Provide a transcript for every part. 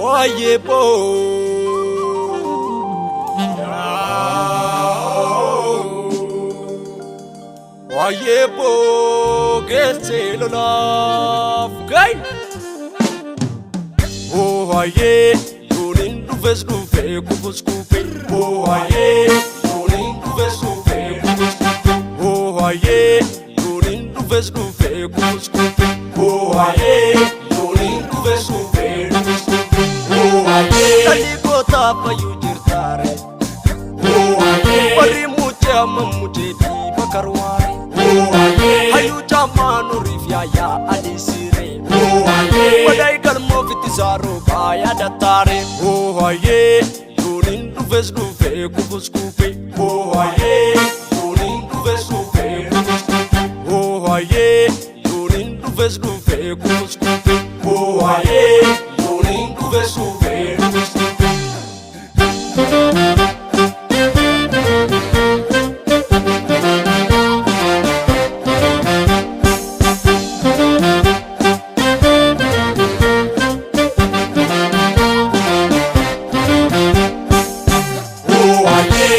Oye bo Oye bo Gerse lolaf Gai Oye Yunin dufes dufe kubus kupe Oye Yunin dufes dufe kubus kupe Oye Yunin dufes dufe kubus kupe Oye Yunin dufes dufe kubus kupe Oye Kali kota payu jirtare Oye Pari muche amamuche di bakarware Oye Hayu jamanu rifya ya adisire Oye Wadai kalmo fitizaro kaya datare Oye Yunin dufes dufe kubus kupe Oye Yunin dufes dufe kubus kupe Oye Yunin dufes dufe kubus kupe Oye Yunin dufes dufe kubus kupe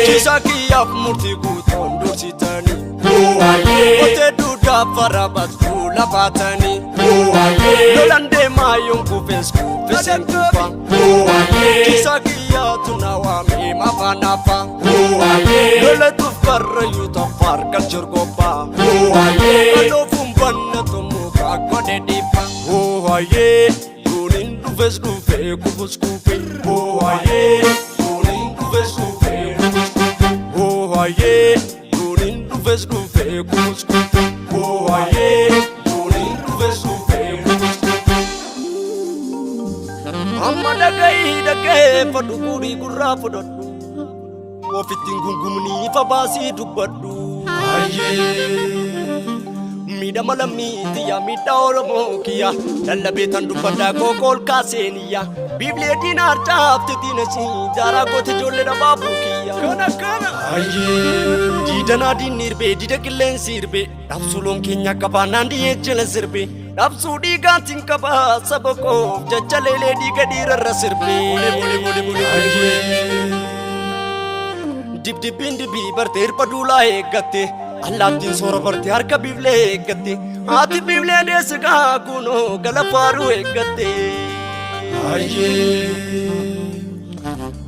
Kisaki murti guton dursitani Ote duda farabat kula batani Lolande mayung kufesku fesen kupa Kisaki tunawa mi mapanafa Lola tufkar yuta farkal jurgopa Alo fumbanna tumuka kode dipa Oye Yunin dufes dufe kubus kupe Oye Yunin dufes dufe Oye Yunin dufes dufe kubus kupe Oye Yunin dufes dufe kubus kupe Amma dagai fadu guri gurra fadoddu Wofitin gungumni fabasi dubbaddu Aye Mida malamiti ya mida oromo kiya Lallabetan dubbadda kokol kaseniya Biblia dinar chafti dinasi Jara kote jolle da babu kiya Kana Aye Didana dinirbe didakillen sirbe Dapsulon kenya kaba nandi ejjele sirbe Dapsu digantin kaba sabako Jajjalele digadirarra sirbe Mole Aye Dip dibi barter padula eggate Allatin sora barte harka biblee eggate Ati biblee deesga kuno galafaru eggate Aye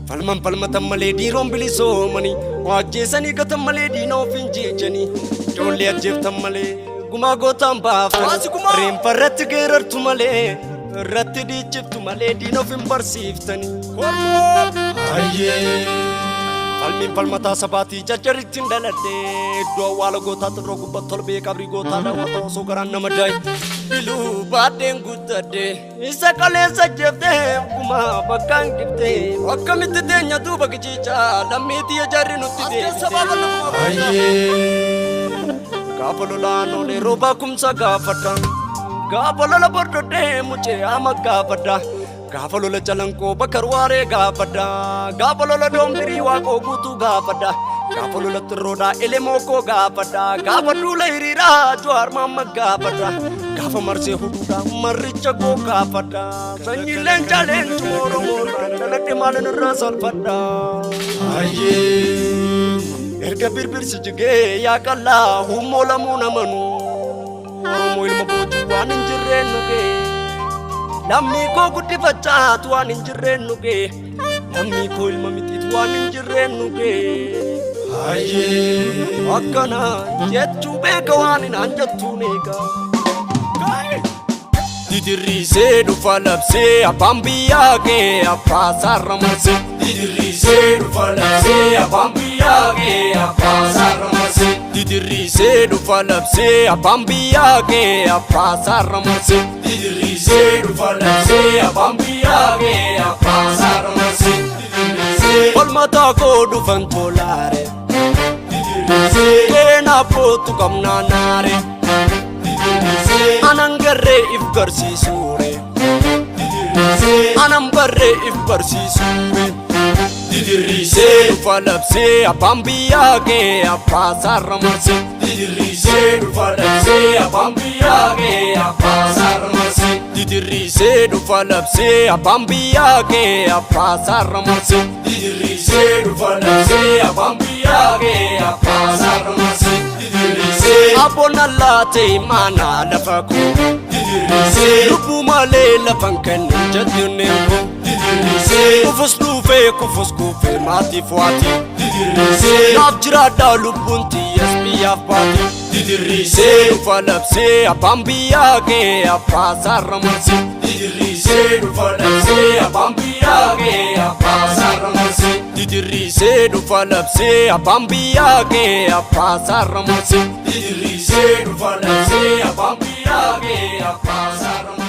Falmatan malee diiroon bilisoomani Waajjeesanii gatan malee diina ofiin jeechani Ijoollee ajjeeftan malee gumaa gootaan baaftan Reenfarratti geerartu malee irratti diichiftu malee diina ofiin barsiiftani Aye Falmin falmataa sabaatii jajjarittiin dhaladhe Iddoo awwaala gootaa xirroo gubbat tolbee qabrii gootaa daawwata osoo garaan nama daa'i Biluu baadheen guuttadhe isa qaleessa jeeftee gumaa bakkaan giftee Akkamitti teenya duuba giciicaa lammiitii ajaarri nutti deebite Gaafa lolaan olee roobaa kumsa gaafadha Gaafa lola bordodhee mucee ama gaafadha Gaafa lola jalankoo bakarwaaree gaafadha Gaafa lola doombirii waaqoo guutuu gaafadha Gaafa lola xirroodhaa elemookoo gaafadha Gaafa duula hiriiraa Jawaar Mohammad gaafadha Gaafa marsee huduudhaa marricha koo gaafadha Sanyiileen jaaleentu Oromoodhaan dhaladhe maalin irraa salphadha Aye Erga birbirsi jigee yaa qallaa hummoo lamuu namanu Oromoo ilma bootii waan hin jirreen nugee Namni koo guddifachaatu waan hin jirreen nugee Namni koo ilma mitiitu waan hin jirreen nugee Aye Akkana jechuu beeka waan hin anjattuun eegaa Didirriisee dhufa labsee abbaan biyyaa kee abbaa sarara marsee Didirriisee dhufa labsee abbaan biyyaa kee abbaa sarara marsee Didirriisee dhufa labsee abbaan biyyaa kee abbaa sarara marsee Didirriisee dhufa labsee abbaan biyyaa kee abbaa sarara marsee Falmataa koo dhufan tolaare Didirriisee keena bootu qabnaanaare Anan garree if barsiisure Anan barree if barsiisure Didirriisee dhufa labsee abbaan biyyaa kee abbaa sarara marsee Didirriisee dhufa labsee abbaan biyyaa kee abbaa sarara marsee Didirisee dhufa labsee abbaan biyyaa kee abbaa isaarra marsee. Didirisee dhufa labsee abbaan biyyaa kee abbaa isaarra marsee. Didirisee abboon allaatee maanaa lafa koo. Didirisee lubbuu malee lafan kennin jajjunneen koo. Didirisee kufus dhufee kufus kufee maatiif waati. Didirisee naaf jiraadhaa lubbuun tiyyaas biyyaaf baati. Didirisee dhufa labsee abbaan biyyaa kee abbaa isaarra marsee. Didirisee dhufa labsee abbaan biyyaa kee abbaa isaarra marsee. Didirisee dhufa labsee abbaan biyyaa kee abbaa isaarra marsee. Didirisee dhufa labsee abbaan biyyaa kee abbaa isaarra marsee.